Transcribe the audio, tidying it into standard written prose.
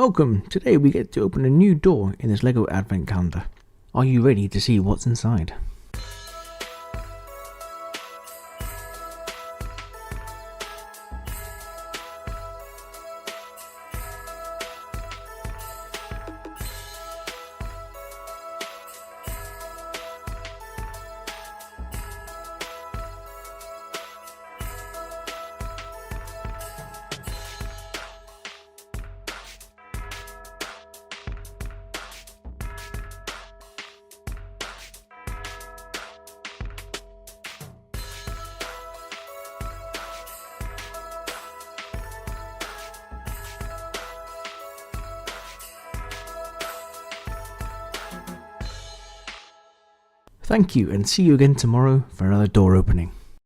Welcome! Today we get to open a new door in this LEGO Advent Calendar. Are you ready to see what's inside? Thank you, and see you again tomorrow for another door opening.